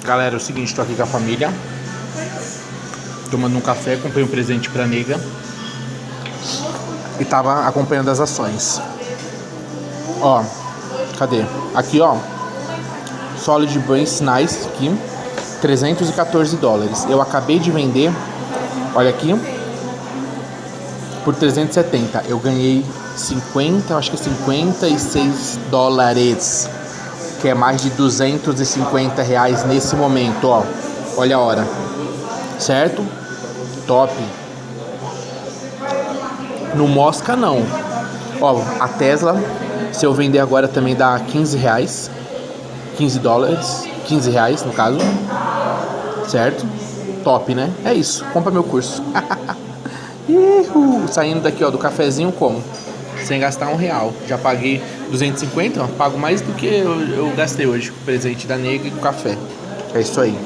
Galera, é o seguinte, tô aqui com a família, tomando um café, comprei um presente pra nega e tava acompanhando as ações. Ó, cadê? Aqui, ó, Solid Brace Nice aqui, $314. Eu acabei de vender, olha aqui, por 370. Eu ganhei 50, acho que $56, que é mais de R$ 250 nesse momento, ó. Olha a hora, certo? Top. No Mosca não. Ó, a Tesla, se eu vender agora também dá R$ 15, $15, R$ 15 no caso, certo? Top, né? É isso, compra meu curso. Saindo daqui, ó, do cafezinho como? Sem gastar R$ 1. Já paguei 250, ó, pago mais do que eu gastei hoje com o presente da nega e com o café. É isso aí.